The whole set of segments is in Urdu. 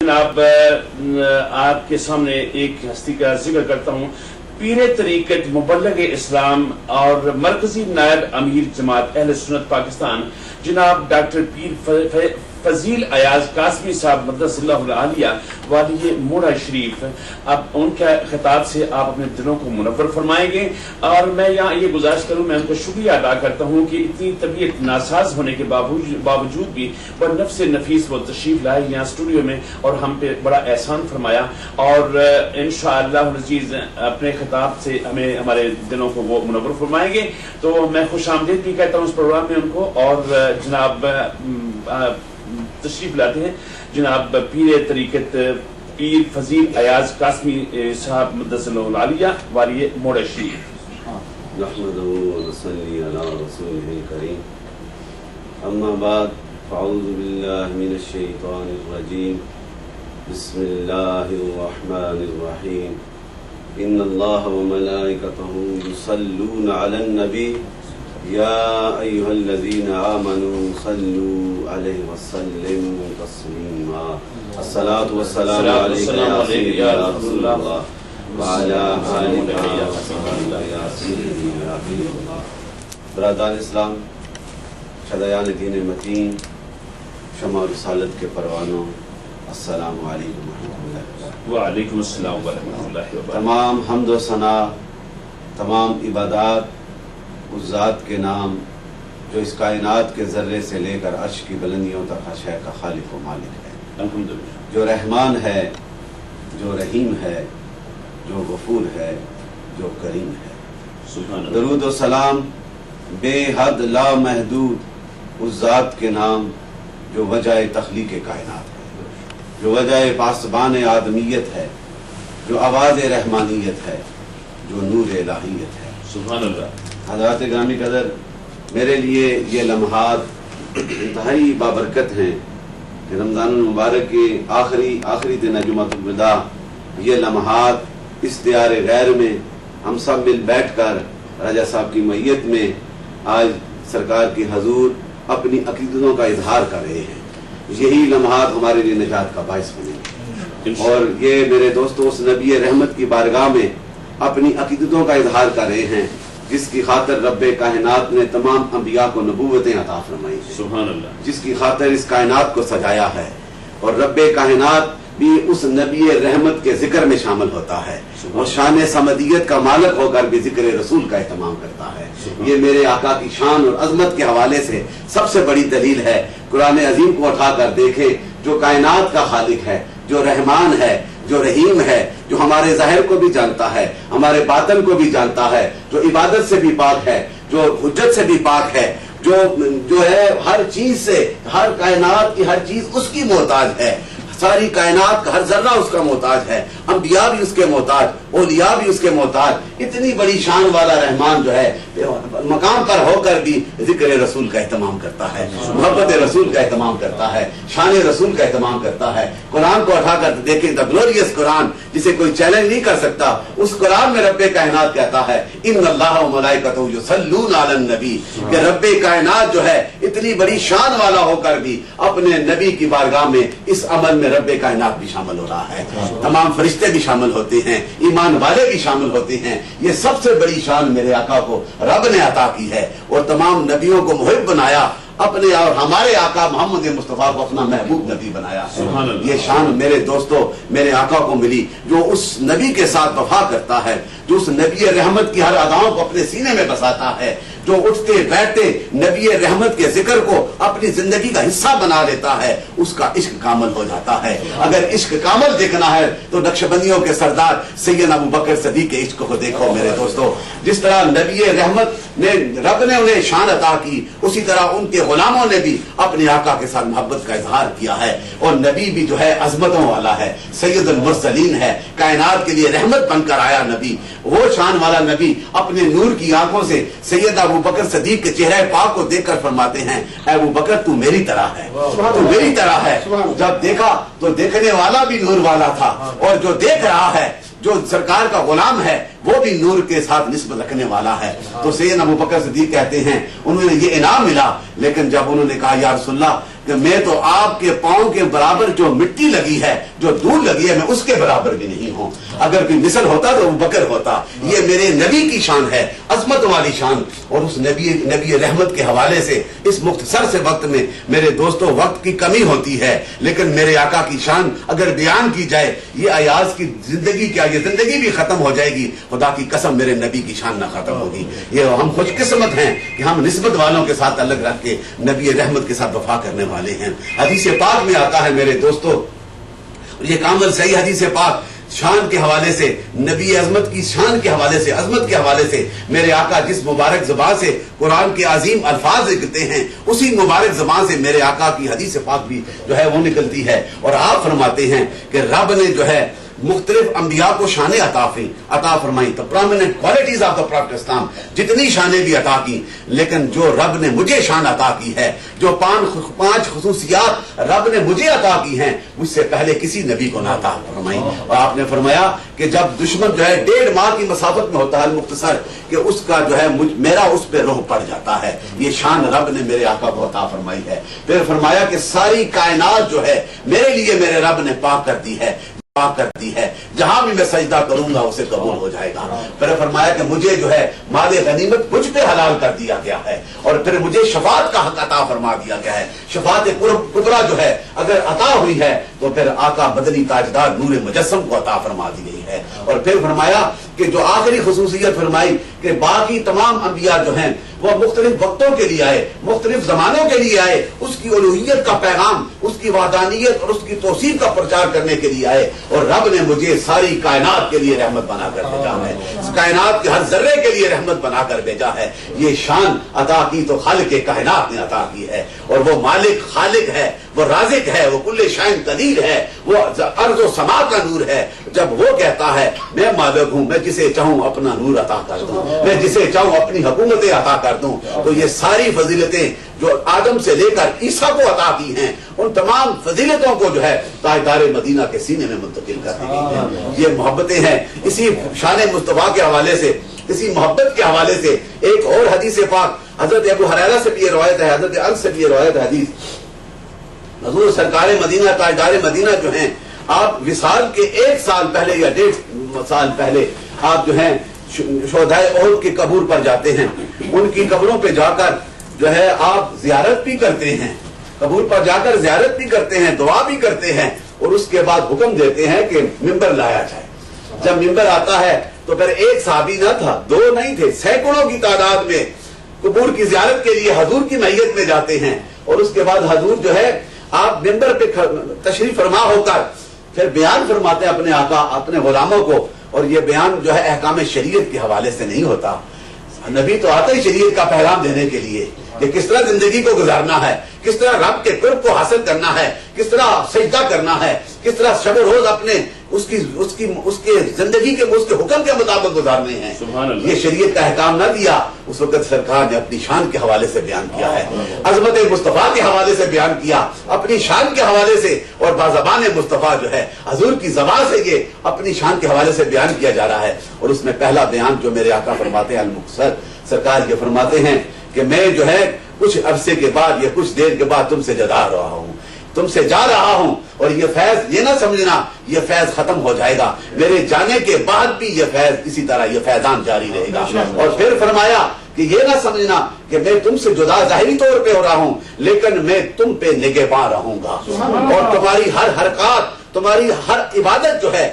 جناب آپ کے سامنے ایک ہستی کا ذکر کرتا ہوں، پیر طریقت مبلغ اسلام اور مرکزی نائب امیر جماعت اہل سنت پاکستان جناب ڈاکٹر پیر فضیل ایاز قاسمی صاحب مدث اللہ العالیہ والی موڑا شریف، اب ان کے خطاب سے آپ اپنے دلوں کو منور فرمائیں گے، اور میں یہاں یہ گزارش کروں، میں ان کو شکریہ ادا کرتا ہوں کہ اتنی طبیعت ناساز ہونے کے باوجود بھی وہ نفس نفیس وہ تشریف لائے یہاں اسٹوڈیو میں اور ہم پہ بڑا احسان فرمایا، اور انشاءاللہ العزیز اپنے خطاب سے ہمیں ہمارے دلوں کو وہ منور فرمائیں گے۔ تو میں خوش آمدید بھی کہتا ہوں اس پروگرام میں ان کو، اور جناب تشریف لاتے ہیں جناب پیر طریقت پیر فضیل ایاز قاسمی صاحب مدث اللہ العالیہ والی موڑا شریف۔ نحمدہ ونصلی علی رسولہ الکریم، اما بعد فاعوذ باللہ من الشیطان الرجیم، بسم اللہ الرحمن الرحیم، ان اللہ وملائکتہ یصلون علی النبی یا ایہا الذین آمنوا صلوا علیہ وسلموا تسلیما، الصلاۃ والسلام علیک یا سیدی یا رسول اللہ وعلی آلک یا صحابہ یا سیدی یا حبیب اللہ۔ برادران اسلام، شدیان دین متین، شمع رسالت کے پروانوں، السلام علیکم ورحمۃ اللہ وبرکاتہ۔ وعلیکم السلام ورحمۃ اللہ وبرکاتہ۔ تمام حمد و ثنا، تمام عبادات اس ذات کے نام جو اس کائنات کے ذرے سے لے کر عرش کی بلندیوں تک ہر شے کا خالق و مالک ہے، الحمدللہ، جو رحمان ہے، جو رحیم ہے، جو غفور ہے، جو کریم ہے۔ سبحان اللہ۔ درود و سلام بے حد لامحدود اس ذات کے نام جو وجہ تخلیق کائنات ہے، جو وجہ پاسبان آدمیت ہے، جو آواز رحمانیت ہے، جو نور الہیت ہے۔ سبحان اللہ۔ حضرات گرامی قدر، میرے لیے یہ لمحات انتہائی بابرکت ہیں کہ رمضان المبارک کے آخری دن جمعۃ الوداع، یہ لمحات اس دیار غیر میں ہم سب مل بیٹھ کر راجہ صاحب کی معیت میں آج سرکار کی حضور اپنی عقیدتوں کا اظہار کر رہے ہیں، یہی لمحات ہمارے لیے نجات کا باعث بنے گے، اور یہ میرے دوستوں اس نبی رحمت کی بارگاہ میں اپنی عقیدتوں کا اظہار کر رہے ہیں جس کی خاطر رب کائنات نے تمام انبیاء کو نبوتیں عطا فرمائی ہیں، سبحان اللہ، جس کی خاطر اس کائنات کو سجایا ہے، اور رب کائنات بھی اس نبی رحمت کے ذکر میں شامل ہوتا ہے، اور شان سمدیت کا مالک ہو کر بھی ذکر رسول کا اہتمام کرتا ہے۔ یہ میرے آقا کی شان اور عظمت کے حوالے سے سب سے بڑی دلیل ہے۔ قرآن عظیم کو اٹھا کر دیکھیں، جو کائنات کا خالق ہے، جو رحمان ہے، جو رحیم ہے، جو ہمارے ظاہر کو بھی جانتا ہے، ہمارے باطن کو بھی جانتا ہے، جو عبادت سے بھی پاک ہے، جو حجت سے بھی پاک ہے، جو ہے ہر چیز سے، ہر کائنات کی ہر چیز اس کی محتاج ہے، ساری کائنات کا ہر ذرہ اس کا محتاج ہے، انبیاء بھی اس کے محتاج، اولیاء بھی اس کے محتاج۔ اتنی بڑی شان والا رحمان جو ہے مقام پر ہو کر بھی ذکر رسول کا اہتمام کرتا ہے، محبت رسول کا اہتمام کرتا ہے، شان رسول کا اہتمام کرتا ہے۔ قرآن کو اٹھا کر دیکھیں، دا گلوریس قرآن جسے کوئی چیلنج نہیں کر سکتا، اس قرآن میں رب کائنات کہتا ہے ان اللہ و ملائکتہ یصلون علی النبی، کہ رب کائنات جو ہے اتنی بڑی شان والا ہو کر بھی اپنے نبی کی بارگاہ میں اس عمل میں رب کائنات بھی شامل ہو رہا ہے، تمام فرشتے بھی شامل ہوتے ہیں، ایمان والے بھی شامل ہوتے ہیں۔ یہ سب سے بڑی شان میرے آقا کو رب نے عطا کی ہے، اور تمام نبیوں کو محب بنایا، اپنے اور ہمارے آقا محمد مصطفیٰ کو اپنا محبوب نبی بنایا ہے۔ یہ شان میرے دوستوں میرے آقا کو ملی جو اس نبی کے ساتھ وفا کرتا ہے، جو اس نبی رحمت کی ہر اداؤں کو اپنے سینے میں بساتا ہے، جو اٹھتے بیٹھتے نبی رحمت کے ذکر کو اپنی زندگی کا حصہ بنا لیتا ہے، اس کا عشق کامل ہو جاتا ہے۔ اگر عشق کامل دیکھنا ہے تو نقشبندیوں کے سردار سیدنا ابو بکر صدیق کے عشق کو دیکھو میرے دوستو۔ جس طرح نبی رحمت نے رب نے انہیں شان عطا کی، اسی طرح ان کے غلاموں نے بھی اپنے آقا کے ساتھ محبت کا اظہار کیا ہے، اور نبی بھی جو ہے عظمتوں والا ہے، سید المرسلین ہے، کائنات کے لیے رحمت بن کر آیا نبی۔ وہ شان والا نبی اپنے نور کی آنکھوں سے سید ابو بکر صدیق کے چہرے پاک کو دیکھ کر فرماتے ہیں اے ابو بکر تو میری طرح ہے، تو میری طرح ہے۔ جب دیکھا تو دیکھنے والا بھی نور والا تھا، اور جو دیکھ رہا ہے، جو سرکار کا غلام ہے، وہ بھی نور کے ساتھ نسبت رکھنے والا ہے۔ تو سیدنا ابو بکر صدیق کہتے ہیں انہوں نے یہ انعام ملا، لیکن جب انہوں نے کہا یا رسول اللہ کہ میں تو آپ کے پاؤں کے برابر جو مٹی لگی ہے، جو دھول لگی ہے، میں اس کے برابر بھی نہیں ہوں۔ اگر کوئی مثل ہوتا تو ابو بکر ہوتا۔ یہ میرے نبی کی شان ہے، عظمت والی شان۔ اور اس نبی رحمت کے حوالے سے اس مختصر سے وقت میں میرے دوستوں وقت کی کمی ہوتی ہے، لیکن میرے آقا کی شان اگر بیان کی جائے، یہ ایاز کی زندگی کیا، یہ زندگی بھی ختم ہو جائے گی، خدا کی قسم میرے نبی کی شان نہ ختم ہوگی۔ یہ ہم خوش قسمت ہیں کہ ہم نسبت والوں کے ساتھ الگ رکھ کے نبی رحمت کے ساتھ وفا کرنے والے ہیں۔ حدیث پاک میں آتا ہے میرے دوستو، یہ کامل صحیح حدیث پاک شان کے حوالے سے، نبی عظمت کی شان کے حوالے سے، عظمت کے حوالے سے میرے آقا جس مبارک زبان سے قرآن کے عظیم الفاظ لکھتے ہیں، اسی مبارک زبان سے میرے آقا کی حدیث پاک بھی جو ہے وہ نکلتی ہے۔ اور آپ فرماتے ہیں کہ رب نے جو ہے مختلف انبیاء کو شانیں عطا فرمائی، تو prominent qualities of the prophet اسلام، جتنی شانیں بھی عطا کی، لیکن جو رب نے مجھے شان عطا کی ہے، جو پانچ خصوصیات رب نے مجھے عطا کی ہیں، مجھ سے پہلے کسی نبی کو نہ عطا فرمائی۔ اور آپ نے فرمایا کہ جب دشمن جو ہے 1.5 ماہ کی مسافت میں ہوتا ہے مختصر، کہ اس کا جو ہے میرا اس پہ روح پڑ جاتا ہے، یہ شان رب نے میرے آقا کو عطا فرمائی ہے۔ پھر فرمایا کہ ساری کائنات جو ہے میرے لیے میرے رب نے پاک کر دی ہے، جہاں بھی میں سجدہ کروں گا اسے قبول ہو جائے گا۔ پھر فرمایا کہ مجھے جو ہے مال غنیمت مجھ پہ حلال کر دیا گیا ہے، اور پھر مجھے شفاعت کا حق عطا فرما دیا گیا ہے۔ شفاعت کبریٰ جو ہے اگر عطا ہوئی ہے تو پھر آقا مدنی تاجدار نور مجسم کو عطا فرما دی گئی ہے۔ اور پھر فرمایا کہ جو آخری خصوصیت فرمائی کہ باقی تمام انبیاء جو ہیں وہ مختلف وقتوں کے لیے آئے، مختلف زمانوں کے لیے آئے، اس کی الوہیت کا پیغام، اس کی وحدانیت اور اس کی توصیف کا پرچار کرنے کے لیے آئے، اور رب نے مجھے ساری کائنات کے لیے رحمت بنا کر بھیجا ہے، کائنات کے ہر ذرے کے لیے رحمت بنا کر بھیجا ہے۔ یہ شان عطا کی تو خالق کائنات نے عطا کی ہے، اور وہ مالک خالق ہے، وہ رازق ہے، وہ کل شیء قدیر ہے، وہ ارض و سما کا نور ہے۔ جب وہ کہتا ہے میں مالک ہوں، میں جسے چاہوں اپنا نور عطا کر دوں، میں جسے چاہوں اپنی حکومتیں عطا کر دوں، تو یہ ساری فضیلتیں جو آدم سے لے کر عیسیٰ کو عطا کی ہیں، ان تمام فضیلتوں کو جو ہے تاجدار مدینہ کے سینے میں منتقل کر دی گئی ہیں۔ یہ محبتیں ہیں۔ اسی شان مصطفیٰ کے حوالے سے، اسی محبت کے حوالے سے ایک اور حدیث پاک حضرت ابو ہریرہ سے بھی یہ روایت ہے، حضرت انس سے بھی یہ روایت ہے حدیث، حضور سرکار مدینہ تاجدار مدینہ جو ہیں، آپ وصال کے 1 سال پہلے یا 1.5 سال پہلے آپ جو ہیں شہدائے احد کی قبور پر جاتے ہیں، ان کی قبروں پہ جا کر جو ہے آپ زیارت بھی کرتے ہیں، قبور پر جا کر زیارت بھی کرتے ہیں، دعا بھی کرتے ہیں، اور اس کے بعد حکم دیتے ہیں کہ ممبر لایا جائے۔ جب ممبر آتا ہے تو پھر ایک صحابی نہ تھا، 2 نہیں تھے، سینکڑوں کی تعداد میں قبور کی زیارت کے لیے حضور کی معیت میں جاتے ہیں، اور اس کے بعد حضور جو ہے آپ ممبر پہ تشریف فرما ہو کر پھر بیان فرماتے ہیں اپنے آقا اپنے غلاموں کو، اور یہ بیان جو ہے احکام شریعت کے حوالے سے نہیں ہوتا، نبی تو آتا ہی شریعت کا پیغام دینے کے لیے کہ کس طرح زندگی کو گزارنا ہے، کس طرح رب کے قرب کو حاصل کرنا ہے، کس طرح سجدہ کرنا ہے، کس طرح شب روز اپنے اس کے زندگی کے اس کے حکم کے مطابق گزارنے ہیں۔ یہ شریعت کا احکام نہ دیا، اس وقت سرکار نے اپنی شان کے حوالے سے بیان کیا ہے، عظمت مصطفیٰ کے حوالے سے بیان کیا، اپنی شان کے حوالے سے، اور بازبان مصطفیٰ جو ہے حضور کی زبان سے یہ اپنی شان کے حوالے سے بیان کیا جا رہا ہے۔ اور اس میں پہلا بیان جو میرے آقا فرماتے ہیں المختصر، سرکار یہ فرماتے ہیں کہ میں جو ہے کچھ عرصے کے بعد یا کچھ دیر کے بعد تم سے جدا رہا ہوں، تم سے جا رہا ہوں، اور یہ فیض یہ نہ سمجھنا یہ فیض ختم ہو جائے گا، میرے جانے کے بعد بھی یہ فیض اسی طرح یہ فیضان جاری رہے گا۔ اور پھر فرمایا کہ یہ نہ سمجھنا کہ میں تم سے جدا ظاہری طور پہ ہو رہا ہوں، لیکن میں تم پہ نگہباں رہوں گا، اور تمہاری ہر حرکات، تمہاری ہر عبادت جو ہے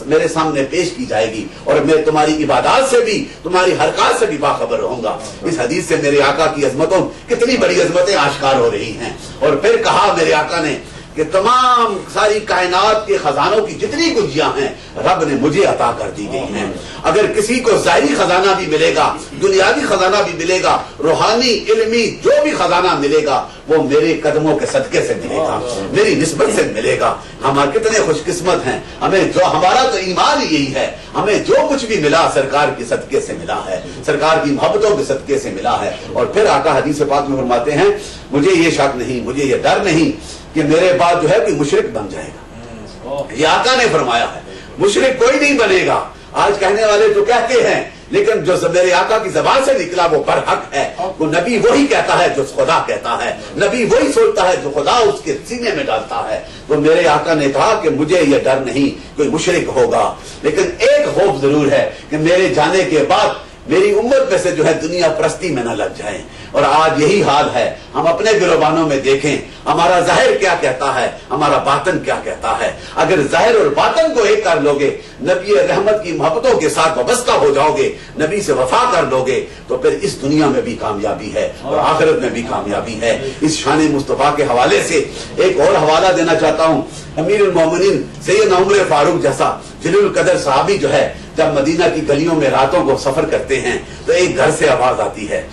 میرے سامنے پیش کی جائے گی، اور میں تمہاری عبادات سے بھی تمہاری حرکات سے بھی باخبر رہوں گا۔ اس حدیث سے میرے آقا کی عظمتوں کتنی بڑی عظمتیں آشکار ہو رہی ہیں۔ اور پھر کہا میرے آقا نے کہ تمام ساری کائنات کے خزانوں کی جتنی کنجیاں ہیں رب نے مجھے عطا کر دی گئی ہیں۔ اگر کسی کو ظاہری خزانہ بھی ملے گا، دنیاوی خزانہ بھی ملے گا، روحانی علمی جو بھی خزانہ ملے گا وہ میرے قدموں کے صدقے سے ملے گا، میری نسبت سے ملے گا۔ ہم کتنے خوش قسمت ہیں، ہمارا تو ایمان یہی ہے، ہمیں جو کچھ بھی ملا سرکار کے صدقے سے ملا ہے، سرکار کی محبتوں کے صدقے سے ملا ہے۔ اور پھر آقا حدیث پاک میں فرماتے ہیں مجھے یہ شک نہیں، مجھے یہ ڈر نہیں کہ میرے بعد جو ہے کوئی مشرک بن جائے گا۔ یہ آقا نے فرمایا ہے مشرک کوئی نہیں بنے گا۔ آج کہنے والے تو کہتے ہیں لیکن جو میرے آقا کی زبان سے نکلا وہ برحق ہے. وہ نبی وہی کہتا ہے جو خدا کہتا ہے, نبی وہی سوچتا ہے جو خدا اس کے سینے میں ڈالتا ہے. تو میرے آقا نے کہا کہ مجھے یہ ڈر نہیں کوئی مشرک ہوگا, لیکن ایک خوف ضرور ہے کہ میرے جانے کے بعد میری امت میں سے جو ہے دنیا پرستی میں نہ لگ جائیں. اور آج یہی حال ہے. ہم اپنے گروبانوں میں دیکھیں ہمارا ظاہر کیا کہتا ہے, ہمارا باطن کیا کہتا ہے. اگر ظاہر اور باطن کو ایک کر لوگے, نبی رحمت کی محبتوں کے ساتھ وابستہ ہو جاؤ گے, نبی سے وفا کر لوگے, تو پھر اس دنیا میں بھی کامیابی ہے اور آخرت میں بھی کامیابی ہے. اس شان مصطفیٰ کے حوالے سے ایک اور حوالہ دینا چاہتا ہوں. امیر المومنین سیدنا عمر فاروق جیسا جلیل القدر صحابی جو ہے, جب مدینہ کی گلیوں میں راتوں کو سفر کرتے ہیں تو ایک گھر سے آواز آتی ہے.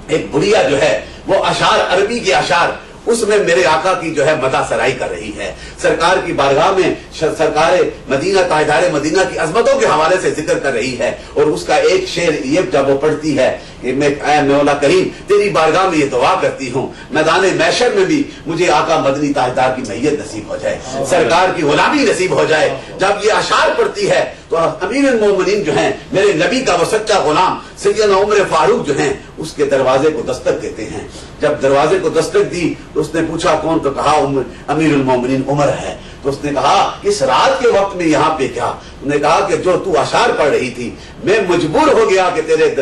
ایک بڑھیا جو ہے وہ اشعار, عربی کے اشعار, اس میں میرے آقا کی جو ہے مدح سرائی کر رہی ہے. سرکار کی بارگاہ میں سرکار مدینہ, تاجدار مدینہ کی عظمتوں کے حوالے سے ذکر کر رہی ہے. اور اس کا ایک شعر یہ جب وہ پڑھتی ہے کہ میں اے مولا کریم تیری بارگاہ میں یہ دعا کرتی ہوں میدان محشر میں بھی مجھے آقا مدنی تاجدار کی میت نصیب ہو جائے, سرکار کی غلامی نصیب ہو جائے. جب یہ اشعار پڑھتی ہے تو امیر المومنین جو ہیں, میرے نبی کا وہ سچا غلام سیدنا عمر فاروق جو ہیں, اس کے دروازے کو دستک دیتے ہیں. جب دروازے کو دستک دی تو اس نے پوچھا کون, تو کہا امیر المومنین عمر ہے. تو اس نے کہا اس رات کے وقت میں یہاں پہ کیا؟ انہوں نے کہا کہ جو تو اشعار پڑھ رہی تھی میں مجبور ہو گیا کہ تیرے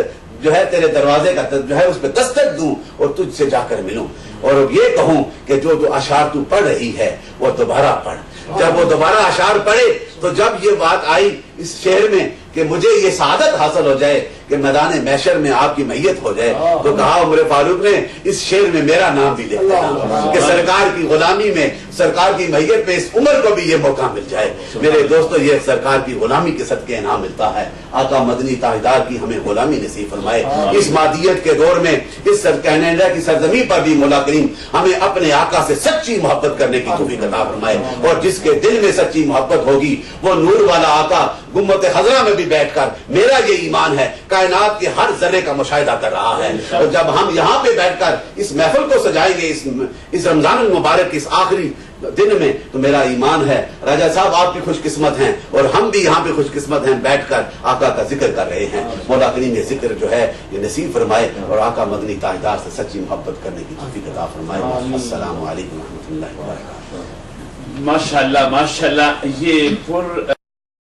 دروازے کا جو ہے اس پہ دستک دوں اور تجھ سے جا کر ملوں, اور یہ کہوں کہ جو اشعار تو پڑھ رہی ہے وہ دوبارہ پڑھ. جب وہ دوبارہ اشعار پڑھے تو جب یہ بات آئی اس شعر میں کہ مجھے یہ سعادت حاصل ہو جائے کہ میدان محشر میں آپ کی میت ہو جائے, تو کہا عمر فاروق نے اس شعر میں میرا نام بھی لکھ دینا کہ سرکار کی غلامی میں, سرکار کی میت میں اس عمر کو بھی یہ موقع مل جائے. میرے دوستو, یہ سرکار کی غلامی کے صدقے انعام ملتا ہے. آقا مدنی تاجدار کی ہمیں غلامی نصیب فرمائے. اس مادیت کے دور میں اس کینیڈا کی سرزمین پر بھی مولا کریم ہمیں اپنے آقا سے سچی محبت کرنے کی توفیق عطا فرمائے. اور جس کے دل میں سچی محبت ہوگی وہ نور والا آقا گنبد خضرا میں بھی بیٹھ کر, میرا یہ ایمان ہے, کائنات کے ہر ذرے کا مشاہدہ کر رہا ہے. اور جب ہم یہاں پہ بیٹھ کر اس محفل کو سجائیں گے اس رمضان المبارک کے اس آخری دن میں, تو میرا ایمان ہے راجہ صاحب آپ بھی خوش قسمت ہیں اور ہم بھی یہاں پہ خوش قسمت ہیں, بیٹھ کر آقا کا ذکر کر رہے ہیں. مولا کریم یہ ذکر جو ہے یہ نصیب فرمائے اور آقا مدنی تاجدار سے سچی محبت کرنے کی توفیق عطا فرمائے. السلام علیکم و رحمۃ اللہ وبرکاتہ. ماشاءاللہ ماشاءاللہ. یہ